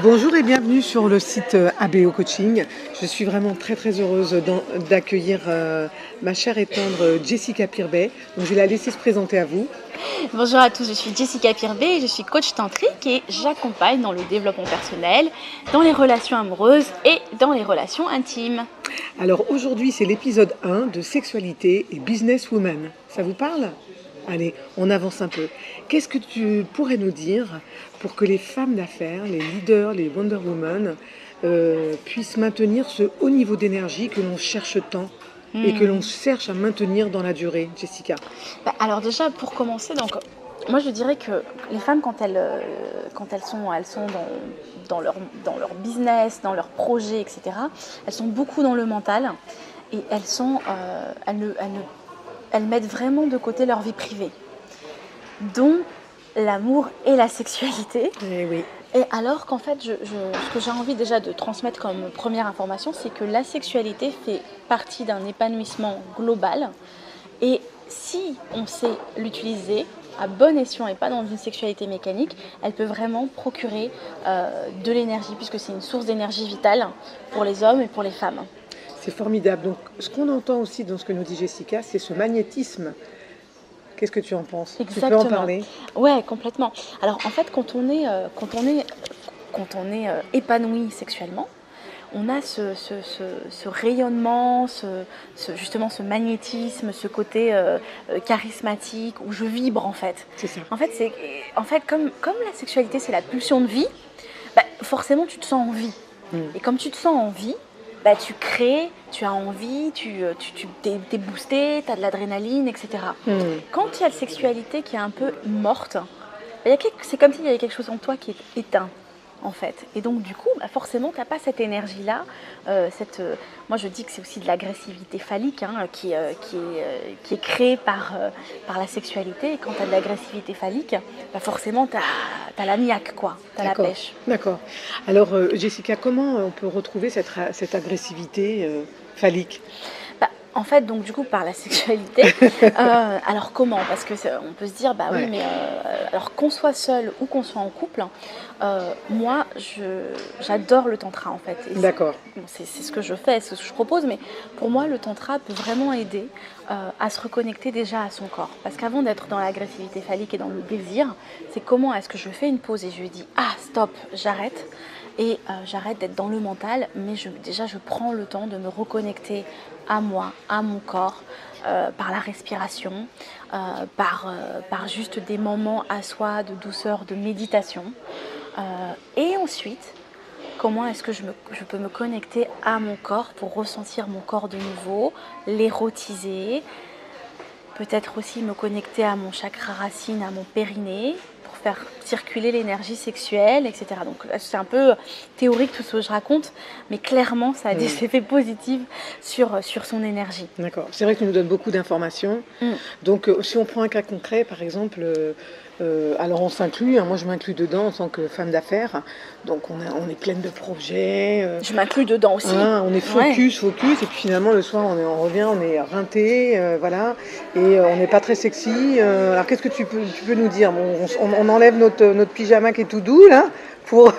Bonjour et bienvenue sur le site ABO Coaching. Je suis vraiment très heureuse d'accueillir ma chère et tendre Jessica Pirbet. Donc je vais la laisser se présenter à vous. Bonjour à tous, je suis Jessica Pirbet, je suis coach tantrique et j'accompagne dans le développement personnel, dans les relations amoureuses et dans les relations intimes. Alors aujourd'hui c'est l'épisode 1 de Sexualité et Businesswoman. Ça vous parle ? Allez, on avance un peu. Qu'est-ce que tu pourrais nous dire pour que les femmes d'affaires, les leaders, les Wonder Woman puissent maintenir ce haut niveau d'énergie que l'on cherche tant et que l'on cherche à maintenir dans la durée, Jessica? Alors déjà, pour commencer, moi je dirais que les femmes, quand elles sont dans leur business, dans leur projet, etc., elles sont beaucoup dans le mental et elles mettent vraiment de côté leur vie privée, dont l'amour et la sexualité. Eh oui. Et alors qu'en fait, ce que j'ai envie déjà de transmettre comme première information, c'est que la sexualité fait partie d'un épanouissement global. Et si on sait l'utiliser à bon escient et pas dans une sexualité mécanique, elle peut vraiment procurer de l'énergie, puisque c'est une source d'énergie vitale pour les hommes et pour les femmes. C'est formidable. Donc, ce qu'on entend aussi dans ce que nous dit Jessica, c'est ce magnétisme. Qu'est-ce que tu en penses? Exactement. Tu peux en parler? Ouais, complètement. Alors, en fait, quand on est épanoui sexuellement, on a ce rayonnement, justement ce magnétisme, ce côté charismatique où je vibre en fait. C'est ça. En fait, comme la sexualité c'est la pulsion de vie, forcément tu te sens en vie. Et comme tu te sens en vie, tu crées, tu as envie, t'es boosté, tu as de l'adrénaline, etc. Quand il y a la sexualité qui est un peu morte, c'est comme s'il y avait quelque chose en toi qui est éteint, en fait. Et donc, du coup, forcément, tu n'as pas cette énergie-là. Moi, je dis que c'est aussi de l'agressivité phallique qui est créée par la sexualité. Et quand tu as de l'agressivité phallique, forcément, tu as la niaque, quoi. Tu as la pêche. D'accord. Alors, Jessica, comment on peut retrouver cette agressivité phallique? En fait, donc du coup, par la sexualité. Alors comment? Parce que on peut se dire, oui, mais alors qu'on soit seul ou qu'on soit en couple, moi, j'adore le tantra en fait. D'accord. C'est ce que je fais, c'est ce que je propose, mais pour moi, le tantra peut vraiment aider à se reconnecter déjà à son corps. Parce qu'avant d'être dans l'agressivité phallique et dans le désir, c'est comment est-ce que je fais une pause et je lui dis, stop, j'arrête. Et j'arrête d'être dans le mental, mais déjà je prends le temps de me reconnecter à moi, à mon corps, par la respiration, par juste des moments à soi de douceur, de méditation. Et ensuite, comment est-ce que je peux me connecter à mon corps pour ressentir mon corps de nouveau, l'érotiser, peut-être aussi me connecter à mon chakra racine, à mon périnée, faire circuler l'énergie sexuelle, etc. Donc c'est un peu théorique tout ce que je raconte, mais clairement ça a des effets positifs sur son énergie. D'accord. C'est vrai que tu nous donnes beaucoup d'informations. Donc si on prend un cas concret, par exemple, alors on s'inclut, moi je m'inclus dedans en tant que femme d'affaires, donc on est pleine de projets. Je m'inclus dedans aussi. On est focus, et puis finalement le soir on revient, on est rinté, voilà, et on n'est pas très sexy. Alors qu'est-ce que tu peux nous dire? On enlève notre pyjama qui est tout doux là pour.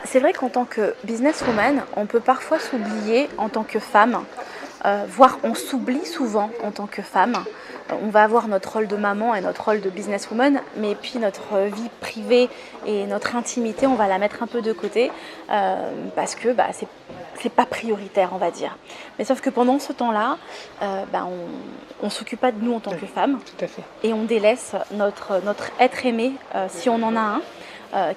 C'est vrai qu'en tant que businesswoman, on peut parfois s'oublier en tant que femme, voire on s'oublie souvent en tant que femme. On va avoir notre rôle de maman et notre rôle de businesswoman, mais puis notre vie privée et notre intimité, on va la mettre un peu de côté parce que c'est pas prioritaire, on va dire. Mais sauf que pendant ce temps-là, on s'occupe pas de nous en tant que femme. Tout à fait. Et on délaisse notre être aimé, si on en a un.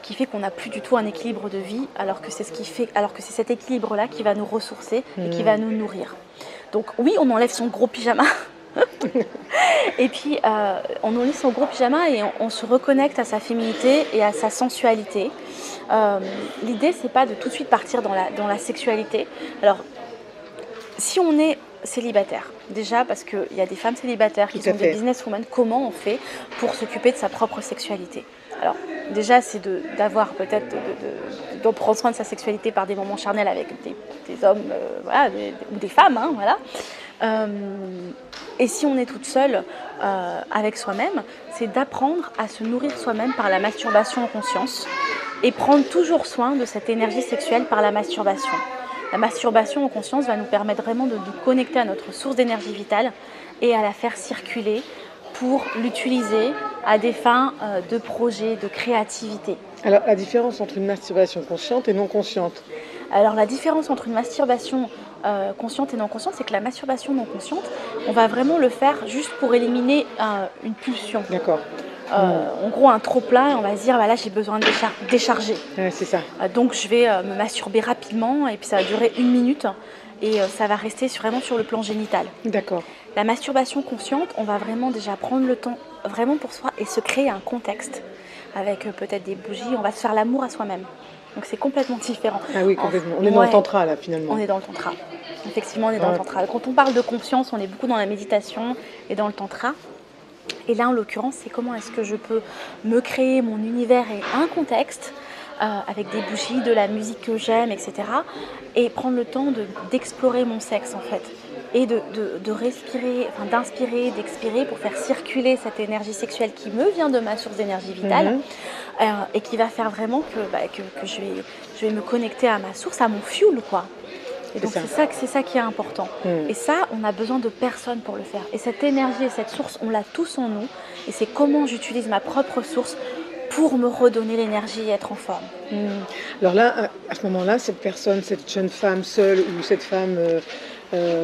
Qui fait qu'on n'a plus du tout un équilibre de vie, alors que c'est cet équilibre-là qui va nous ressourcer et qui va nous nourrir. Donc oui, on enlève son gros pyjama. Et puis on enlève son gros pyjama et on se reconnecte à sa féminité et à sa sensualité. L'idée, c'est pas de tout de suite partir dans la sexualité. Alors, si on est célibataire, déjà parce qu'il y a des femmes célibataires qui sont des businesswomen, comment on fait pour s'occuper de sa propre sexualité? Alors déjà, c'est d'avoir peut-être de prendre soin de sa sexualité par des moments charnels avec des hommes ou des femmes, voilà. Et si on est toute seule avec soi-même, c'est d'apprendre à se nourrir soi-même par la masturbation en conscience, et prendre toujours soin de cette énergie sexuelle par la masturbation. La masturbation en conscience va nous permettre vraiment de nous connecter à notre source d'énergie vitale et à la faire circuler pour l'utiliser à des fins de projet, de créativité. Alors, la différence entre une masturbation consciente et non consciente? Alors la différence entre une masturbation consciente et non consciente, c'est que la masturbation non consciente, on va vraiment le faire juste pour éliminer une pulsion. D'accord. En gros, un trop-plein, on va se dire, bah là j'ai besoin de décharger. Ouais, c'est ça. Donc je vais me masturber rapidement et puis ça va durer 1 minute et ça va rester vraiment sur le plan génital. D'accord. La masturbation consciente, on va vraiment déjà prendre le temps vraiment pour soi et se créer un contexte avec peut-être des bougies, on va se faire l'amour à soi-même. Donc c'est complètement différent. Ah oui, complètement. On est dans le tantra là finalement. On est dans le tantra. Effectivement, on est dans le tantra. Quand on parle de conscience, on est beaucoup dans la méditation et dans le tantra. Et là, en l'occurrence, c'est comment est-ce que je peux me créer mon univers et un contexte avec des bougies, de la musique que j'aime, etc. Et prendre le temps d'explorer mon sexe, en fait. Et de respirer, enfin d'inspirer, d'expirer pour faire circuler cette énergie sexuelle qui me vient de ma source d'énergie vitale et qui va faire vraiment que je vais me connecter à ma source, à mon fuel, quoi. Et donc c'est ça qui est important. Et ça, on a besoin de personne pour le faire. Et cette énergie et cette source, on l'a tous en nous. Et c'est comment j'utilise ma propre source pour me redonner l'énergie et être en forme. Alors là, à ce moment-là, cette personne, cette jeune femme seule ou cette femme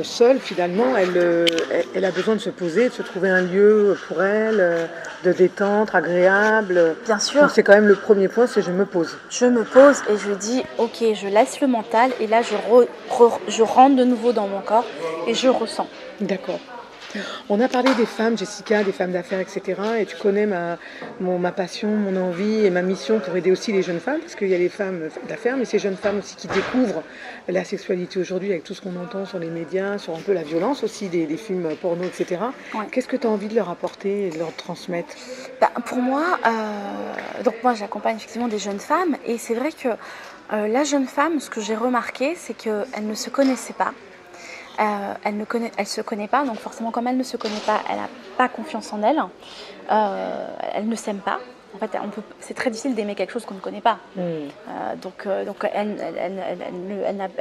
seule, finalement, elle a besoin de se poser, de se trouver un lieu pour elle, de détente, agréable. Bien sûr. Donc c'est quand même le premier point, c'est je me pose. Je me pose et je dis, ok, je laisse le mental et là, je rentre de nouveau dans mon corps et je ressens. D'accord. On a parlé des femmes, Jessica, des femmes d'affaires, etc. Et tu connais ma passion, mon envie et ma mission pour aider aussi les jeunes femmes, parce qu'il y a les femmes d'affaires, mais ces jeunes femmes aussi qui découvrent la sexualité aujourd'hui avec tout ce qu'on entend sur les médias, sur un peu la violence aussi des films porno, etc. Ouais. Qu'est-ce que tu as envie de leur apporter et de leur transmettre? Pour moi, donc moi j'accompagne effectivement des jeunes femmes et c'est vrai que la jeune femme, ce que j'ai remarqué, c'est qu'elle ne se connaissait pas. Elle se connaît pas, donc forcément comme elle ne se connaît pas, elle n'a pas confiance en elle, elle ne s'aime pas. En fait, c'est très difficile d'aimer quelque chose qu'on ne connaît pas. Donc elle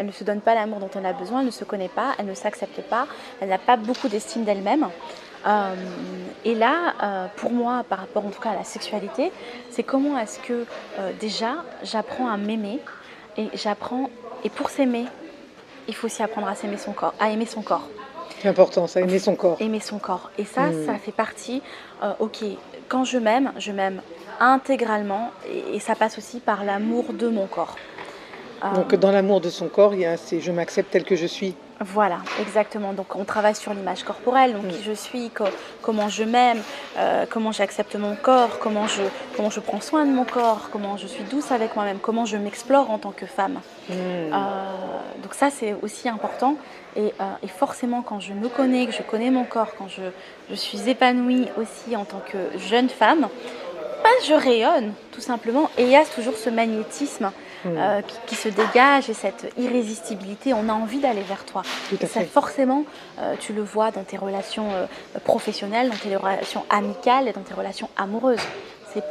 ne se donne pas l'amour dont elle a besoin, elle ne se connaît pas, elle ne s'accepte pas, elle n'a pas beaucoup d'estime d'elle-même. Et là, pour moi, par rapport en tout cas à la sexualité, c'est comment est-ce que déjà j'apprends à m'aimer et pour s'aimer, il faut aussi apprendre à s'aimer son corps, à aimer son corps. C'est important, ça, aimer son corps. Aimer son corps. Et ça, ça fait partie, ok, quand je m'aime intégralement et ça passe aussi par l'amour de mon corps. Donc dans l'amour de son corps, il y a je m'accepte tel que je suis. Voilà, exactement. Donc on travaille sur l'image corporelle, donc qui je suis, comment je m'aime, comment j'accepte mon corps, comment je prends soin de mon corps, comment je suis douce avec moi-même, comment je m'explore en tant que femme. Donc ça c'est aussi important et forcément quand je me connais, que je connais mon corps, quand je suis épanouie aussi en tant que jeune femme, je rayonne tout simplement et il y a toujours ce magnétisme qui se dégage et cette irrésistibilité, on a envie d'aller vers toi. Et ça forcément, tu le vois dans tes relations professionnelles, dans tes relations amicales et dans tes relations amoureuses.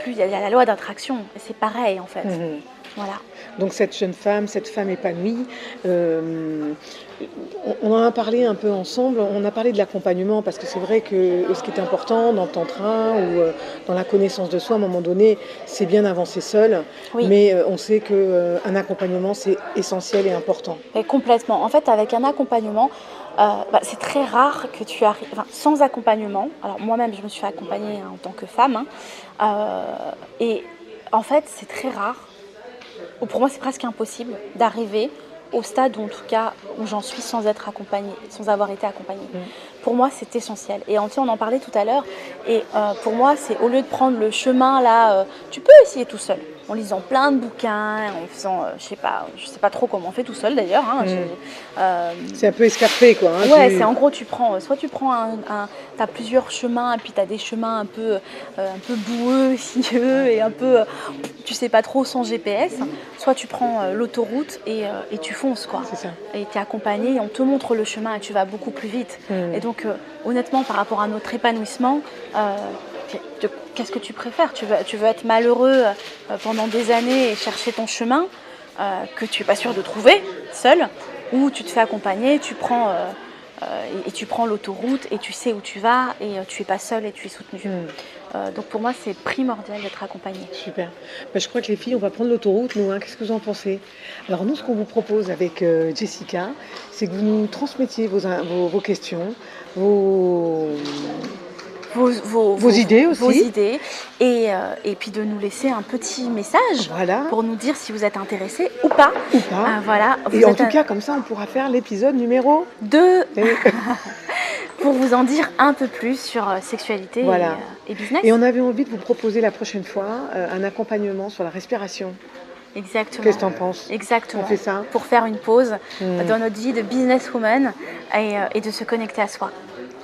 Il y a la loi d'attraction, et c'est pareil en fait. Voilà. Donc cette jeune femme, cette femme épanouie, on en a parlé un peu ensemble, on a parlé de l'accompagnement parce que c'est vrai que ce qui est important dans le tantra ou dans la connaissance de soi, à un moment donné, c'est bien d'avancer seul, mais on sait qu'un accompagnement c'est essentiel et important. Et complètement. En fait, avec un accompagnement, c'est très rare que tu arrives, sans accompagnement. Alors moi-même, je me suis fait accompagner en tant que femme, et en fait, c'est très rare. Ou pour moi, c'est presque impossible d'arriver au stade où, en tout cas, où j'en suis sans être accompagnée, sans avoir été accompagnée. Pour moi, c'est essentiel. Et on en parlait tout à l'heure. Et pour moi, c'est au lieu de prendre le chemin là, tu peux essayer tout seul. En lisant plein de bouquins, en faisant, je sais pas trop comment on fait tout seul d'ailleurs. C'est un peu escarpé quoi. Ouais, c'est en gros soit tu prends t'as plusieurs chemins et puis t'as des chemins un peu boueux, sinueux et un peu, tu sais pas trop sans GPS. Soit tu prends l'autoroute et tu fonces quoi. C'est ça. Et t'es accompagné et on te montre le chemin et tu vas beaucoup plus vite. Et donc honnêtement par rapport à notre épanouissement, qu'est-ce que tu préfères? Tu veux être malheureux pendant des années et chercher ton chemin que tu n'es pas sûr de trouver seul, ou tu te fais accompagner, et tu prends l'autoroute et tu sais où tu vas et tu n'es pas seul et tu es soutenu. Donc pour moi, c'est primordial d'être accompagné. Super. Je crois que les filles, on va prendre l'autoroute, nous. Qu'est-ce que vous en pensez? Alors nous, ce qu'on vous propose avec Jessica, c'est que vous nous transmettiez vos questions, vos idées aussi. Vos idées et puis de nous laisser un petit message Voilà. pour nous dire si vous êtes intéressé ou pas. Voilà. Et en tout cas, comme ça, on pourra faire l'épisode numéro 2 pour vous en dire un peu plus sur sexualité voilà. et business. Et on avait envie de vous proposer la prochaine fois un accompagnement sur la respiration. Exactement. Qu'est-ce que tu en penses? Exactement. On fait ça pour faire une pause dans notre vie de businesswoman et de se connecter à soi.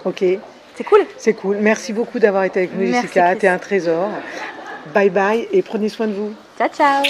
Ok. C'est cool. C'est cool. Merci beaucoup d'avoir été avec nous, Jessica. T'es un trésor. Bye bye et prenez soin de vous. Ciao, ciao.